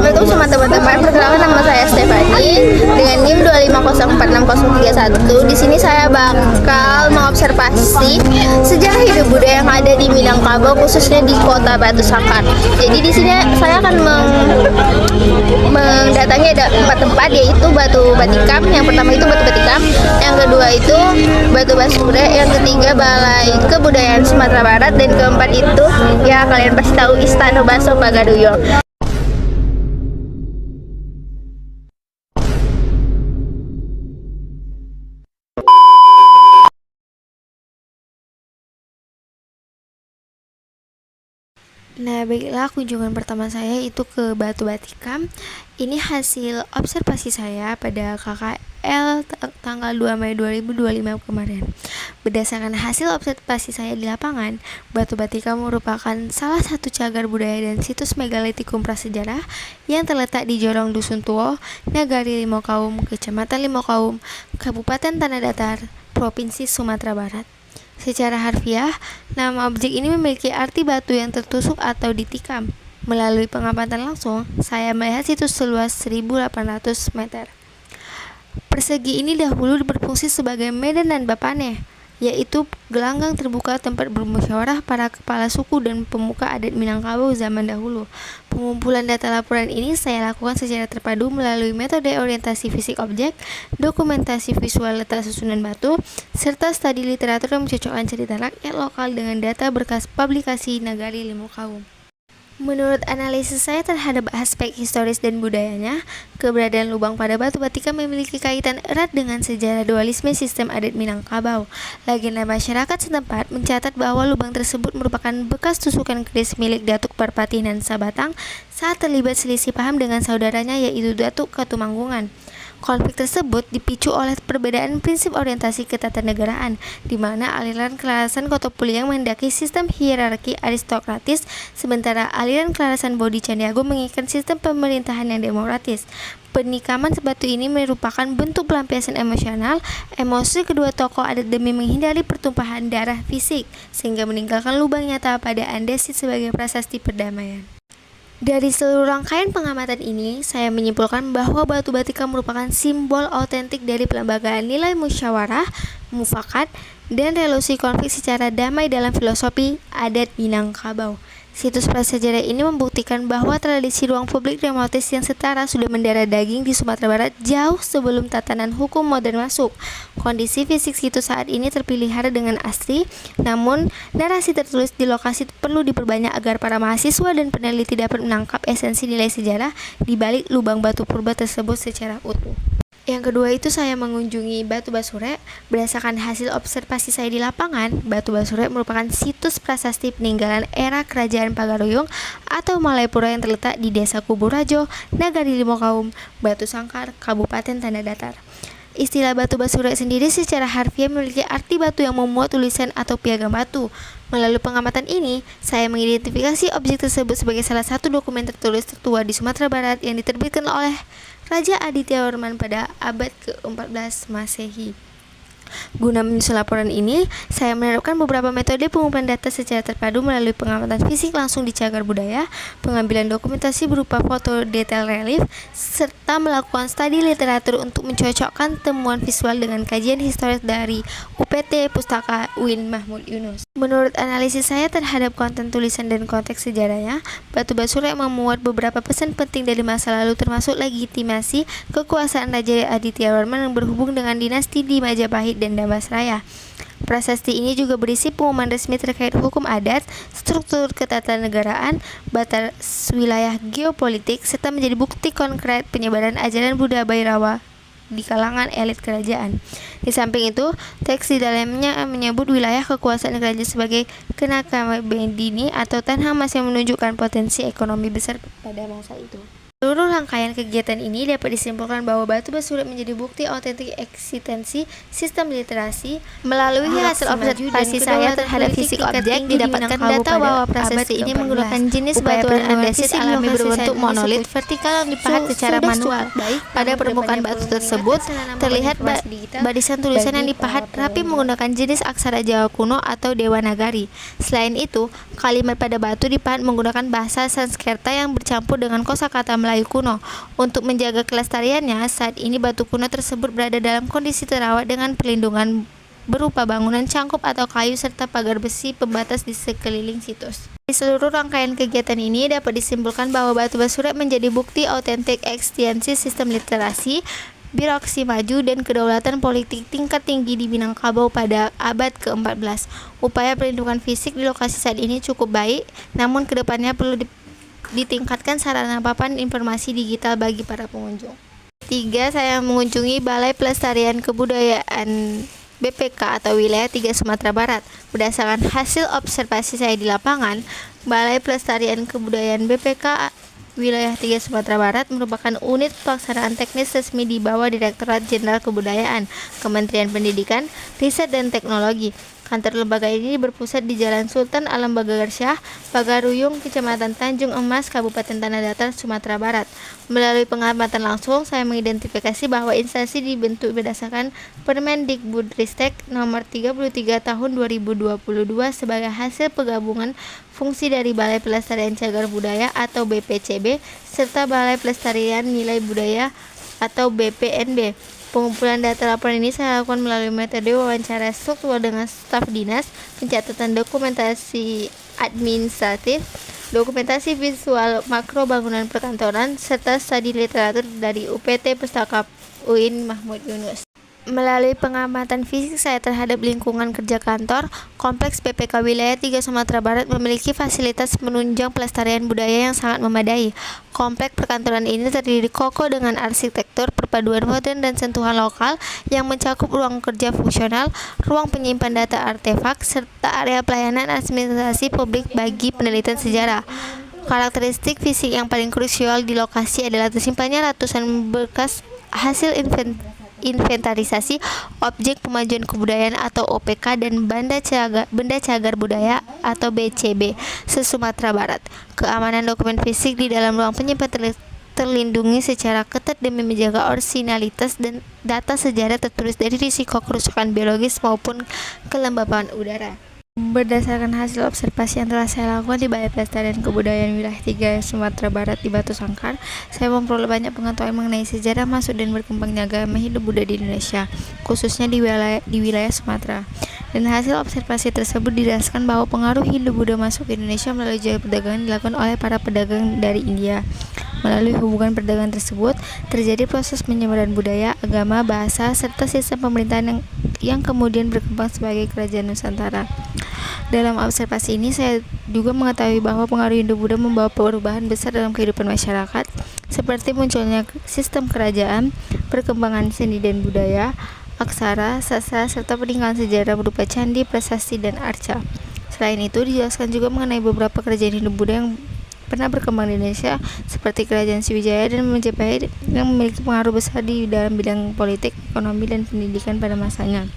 Assalamualaikum semua teman-teman. Perkenalkan nama saya Stefani dengan NIM 250460331. Di sini saya bakal mengobservasi sejarah hidup budaya yang ada di Minangkabau, khususnya di Kota Batu Sangkar. Jadi di sini saya akan mendatangi ada 4 tempat, yaitu Batu Batikam. Yang pertama itu Batu Batikam, yang kedua itu Batu Basure, yang ketiga Balai Kebudayaan Sumatera Barat, dan keempat itu ya kalian pasti tahu Istana Baso Pagaduyung. Nah, baiklah, kunjungan pertama saya itu ke Batu Batikam. Ini hasil observasi saya pada KKL tanggal 2 Mei 2025 kemarin. Berdasarkan hasil observasi saya di lapangan, Batu Batikam merupakan salah satu cagar budaya dan situs megalitikum prasejarah yang terletak di Jorong Dusun Tuo, Nagari Limokaum, Kecamatan Limokaum, Kabupaten Tanah Datar, Provinsi Sumatera Barat. Secara harfiah, nama objek ini memiliki arti batu yang tertusuk atau ditikam. Melalui pengamatan langsung, saya melihat situs seluas 1.800 meter. Persegi ini dahulu berfungsi sebagai medan dan bapane, yaitu gelanggang terbuka tempat bermusyawarah para kepala suku dan pemuka adat Minangkabau zaman dahulu. Pengumpulan data laporan ini saya lakukan secara terpadu melalui metode orientasi fisik objek, dokumentasi visual letak susunan batu, serta studi literatur yang mencocokkan cerita rakyat lokal dengan data berkas publikasi Nagari Limokaum. Menurut analisis saya terhadap aspek historis dan budayanya, keberadaan lubang pada Batu Batikam memiliki kaitan erat dengan sejarah dualisme sistem adat Minangkabau. Legenda masyarakat setempat mencatat bahwa lubang tersebut merupakan bekas tusukan keris milik Datuk Parpatinan Sabatang saat terlibat selisih paham dengan saudaranya, yaitu Datuk Katumanggungan. Konflik tersebut dipicu oleh perbedaan prinsip orientasi ketatanegaraan, di mana aliran kelarasan Kotopuliang mendaki sistem hierarki aristokratis, sementara aliran kelarasan Bodi Candiago menginginkan sistem pemerintahan yang demokratis. Penikaman batu ini merupakan bentuk pelampiasan emosional, emosi kedua tokoh adat demi menghindari pertumpahan darah fisik, sehingga meninggalkan lubang nyata pada andesit sebagai prasasti perdamaian. Dari seluruh rangkaian pengamatan ini, saya menyimpulkan bahwa Batu Batikam merupakan simbol autentik dari pelembagaan nilai musyawarah, mufakat, dan resolusi konflik secara damai dalam filosofi adat Minangkabau. Situs prasejarah ini membuktikan bahwa tradisi ruang publik demokratis yang setara sudah mendarah daging di Sumatera Barat jauh sebelum tatanan hukum modern masuk. Kondisi fisik situs saat ini terpelihara dengan asli, namun narasi tertulis di lokasi perlu diperbanyak agar para mahasiswa dan peneliti dapat menangkap esensi nilai sejarah di balik lubang batu purba tersebut secara utuh. Yang kedua itu saya mengunjungi Batu Basure. Berdasarkan hasil observasi saya di lapangan, Batu Basure merupakan situs prasasti peninggalan era Kerajaan Pagaruyung atau Malaypura yang terletak di Desa Kuburajo, Nagari Limokaum, Batu Sangkar, Kabupaten Tanah Datar. Istilah Batu Basure sendiri secara harfiah memiliki arti batu yang memuat tulisan atau piagam batu. Melalui pengamatan ini, saya mengidentifikasi objek tersebut sebagai salah satu dokumen tertulis tertua di Sumatera Barat yang diterbitkan oleh Raja Adityawarman pada abad ke-14 Masehi. Guna menyusun laporan ini, saya menerapkan beberapa metode pengumpulan data secara terpadu melalui pengamatan fisik langsung di cagar budaya, pengambilan dokumentasi berupa foto detail relief, serta melakukan studi literatur untuk mencocokkan temuan visual dengan kajian historis dari UPT Pustaka UIN Mahmud Yunus. Menurut analisis saya terhadap konten tulisan dan konteks sejarahnya, Batu Basure memuat beberapa pesan penting dari masa lalu, termasuk legitimasi kekuasaan Raja Adityawarman yang berhubung dengan dinasti di Majapahit dan Dambasraya. Prasasti ini juga berisi pengumuman resmi terkait hukum adat, struktur ketatanegaraan, batas wilayah geopolitik, serta menjadi bukti konkret penyebaran ajaran Buddha Bhairava di kalangan elit kerajaan. Di samping itu, teks di dalamnya menyebut wilayah kekuasaan kerajaan sebagai Kenakabendini atau Tanah Mas yang menunjukkan potensi ekonomi besar pada masa itu. Seluruh rangkaian kegiatan ini dapat disimpulkan bahwa Batu Basure menjadi bukti autentik eksistensi sistem literasi. Melalui hasil observasi saya terhadap fisik objek, didapatkan data bahwa prasasti ini menggunakan jenis batu andesit alami berbentuk monolit vertikal yang dipahat secara manual. Pada permukaan batu tersebut terlihat barisan tulisan yang dipahat rapi menggunakan jenis aksara Jawa kuno atau Dewanagari. Selain itu, kalimat pada batu dipahat menggunakan bahasa Sanskerta yang bercampur dengan kosakata Melayu kayu kuno. Untuk menjaga kelestariannya, saat ini batu kuno tersebut berada dalam kondisi terawat dengan perlindungan berupa bangunan cangkup atau kayu serta pagar besi pembatas di sekeliling situs. Di seluruh rangkaian kegiatan ini dapat disimpulkan bahwa Batu Basurat menjadi bukti autentik eksistensi sistem literasi, birokrasi maju, dan kedaulatan politik tingkat tinggi di Minangkabau pada abad ke-14. Upaya perlindungan fisik di lokasi saat ini cukup baik, namun kedepannya perlu ditingkatkan sarana papan informasi digital bagi para pengunjung. 3. Saya mengunjungi Balai Pelestarian Kebudayaan BPK atau Wilayah 3 Sumatera Barat. Berdasarkan hasil observasi saya di lapangan, Balai Pelestarian Kebudayaan BPK Wilayah 3 Sumatera Barat merupakan unit pelaksanaan teknis resmi di bawah Direktorat Jenderal Kebudayaan, Kementerian Pendidikan, Riset dan Teknologi. Kantor lembaga ini berpusat di Jalan Sultan Alam Bagagarsyah, Pagaruyung, Kecamatan Tanjung Emas, Kabupaten Tanah Datar, Sumatera Barat. Melalui pengamatan langsung, saya mengidentifikasi bahwa instansi dibentuk berdasarkan Permendikbudristek Nomor 33 Tahun 2022 sebagai hasil penggabungan fungsi dari Balai Pelestarian Cagar Budaya atau BPCB serta Balai Pelestarian Nilai Budaya atau BPNB. Pengumpulan data laporan ini saya lakukan melalui metode wawancara struktural dengan staf dinas, pencatatan dokumentasi administratif, dokumentasi visual makro bangunan perkantoran, serta studi literatur dari UPT Pustaka UIN Mahmud Yunus. Melalui pengamatan fisik saya terhadap lingkungan kerja kantor, Kompleks BPK Wilayah 3 Sumatera Barat memiliki fasilitas penunjang pelestarian budaya yang sangat memadai. Kompleks perkantoran ini terdiri kokoh dengan arsitektur perpaduan modern dan sentuhan lokal yang mencakup ruang kerja fungsional, ruang penyimpan data artefak, serta area pelayanan administrasi publik bagi penelitian sejarah. Karakteristik fisik yang paling krusial di lokasi adalah tersimpannya ratusan berkas hasil inventarisasi objek pemajuan kebudayaan atau OPK dan benda cagar budaya atau BCB se-Sumatera Barat. Keamanan dokumen fisik di dalam ruang penyimpan terlindungi secara ketat demi menjaga orisinalitas dan data sejarah tertulis dari risiko kerusakan biologis maupun kelembapan udara. Berdasarkan hasil observasi yang telah saya lakukan di Balai Pelestarian Kebudayaan Wilayah 3 Sumatera Barat di Batu Sangkar, saya memperoleh banyak pengetahuan mengenai sejarah masuk dan berkembangnya agama Hindu-Buddha di Indonesia, khususnya di wilayah Sumatera. Dan hasil observasi tersebut didasarkan bahwa pengaruh Hindu-Buddha masuk ke Indonesia melalui jalur perdagangan dilakukan oleh para pedagang dari India. Melalui hubungan perdagangan tersebut, terjadi proses penyebaran budaya, agama, bahasa, serta sistem pemerintahan yang kemudian berkembang sebagai kerajaan Nusantara. Dalam observasi ini, saya juga mengetahui bahwa pengaruh Hindu-Buddha membawa perubahan besar dalam kehidupan masyarakat, seperti munculnya sistem kerajaan, perkembangan seni dan budaya, aksara, sastra, serta peninggalan sejarah berupa candi, prasasti, dan arca. Selain itu, dijelaskan juga mengenai beberapa kerajaan Hindu-Buddha yang pernah berkembang di Indonesia, seperti Kerajaan Sriwijaya dan Majapahit yang memiliki pengaruh besar di dalam bidang politik, ekonomi, dan pendidikan pada masanya.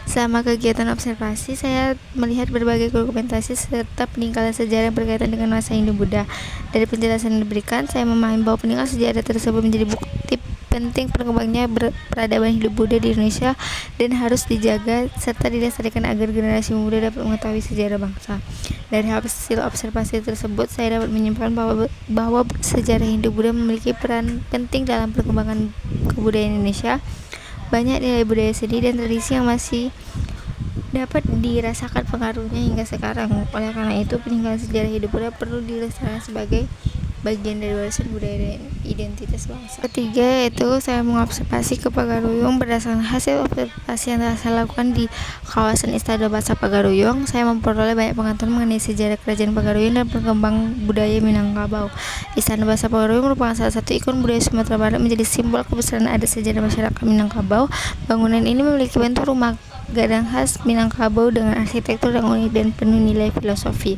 Selama kegiatan observasi, saya melihat berbagai dokumentasi serta peninggalan sejarah yang berkaitan dengan masa Hindu-Buddha. Dari penjelasan yang diberikan, saya memahami bahwa peninggalan sejarah tersebut menjadi bukti penting perkembangannya peradaban Hindu-Buddha di Indonesia dan harus dijaga serta dilestarikan agar generasi muda dapat mengetahui sejarah bangsa. Dari hasil observasi tersebut, saya dapat menyimpulkan bahwa sejarah Hindu-Buddha memiliki peran penting dalam perkembangan kebudayaan Indonesia. Banyak nilai budaya seni dan tradisi yang masih dapat dirasakan pengaruhnya hingga sekarang. Oleh karena itu, peninggalan sejarah Hindu-Buddha perlu dilestarikan sebagai bagian dari warisan budaya dan identitas bangsa. Ketiga, yaitu saya mengobservasi ke Pagaruyung. Berdasarkan hasil observasi yang telah saya lakukan di kawasan Istana Bahasa Pagaruyung, saya memperoleh banyak pengetahuan mengenai sejarah Kerajaan Pagaruyung dan perkembangan budaya Minangkabau. Istana Bahasa Pagaruyung merupakan salah satu ikon budaya Sumatera Barat, menjadi simbol kebesaran adat sejarah masyarakat Minangkabau. Bangunan ini memiliki bentuk rumah gadang khas Minangkabau dengan arsitektur yang unik dan penuh nilai filosofi.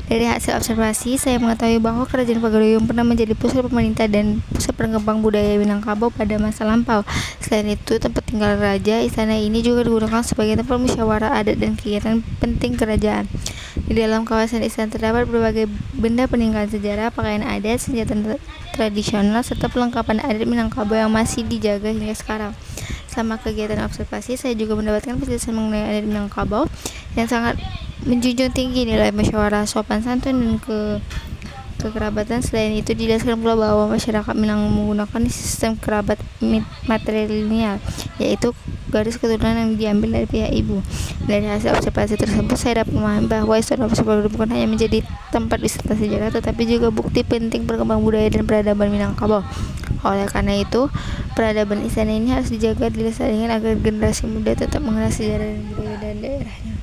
Dari hasil observasi, saya mengetahui bahwa Kerajaan Pagaruyung pernah menjadi pusat pemerintah dan pusat pengembang budaya Minangkabau pada masa lampau. Selain itu, tempat tinggal raja, istana ini juga digunakan sebagai tempat musyawarah adat dan kegiatan penting kerajaan. Di dalam kawasan istana terdapat berbagai benda peninggalan sejarah, pakaian adat, senjata tradisional, serta perlengkapan adat Minangkabau yang masih dijaga hingga sekarang. Selama kegiatan observasi, saya juga mendapatkan penjelasan mengenai adat Minangkabau yang sangat menjunjung tinggi nilai musyawarah, sopan santun, dan kekerabatan. Selain itu, dijelaskan pula bahwa masyarakat Minang menggunakan sistem kerabat matrilineal, yaitu garis keturunan yang diambil dari pihak ibu. Dari hasil observasi tersebut, saya dapat memahami bahwa Istana Borobudur bukan hanya menjadi tempat wisata sejarah, tetapi juga bukti penting perkembangan budaya dan peradaban Minangkabau. Oleh karena itu, peradaban istana ini harus dijaga, dilestarikan agar generasi muda tetap mengenal sejarah dan budaya dan daerahnya.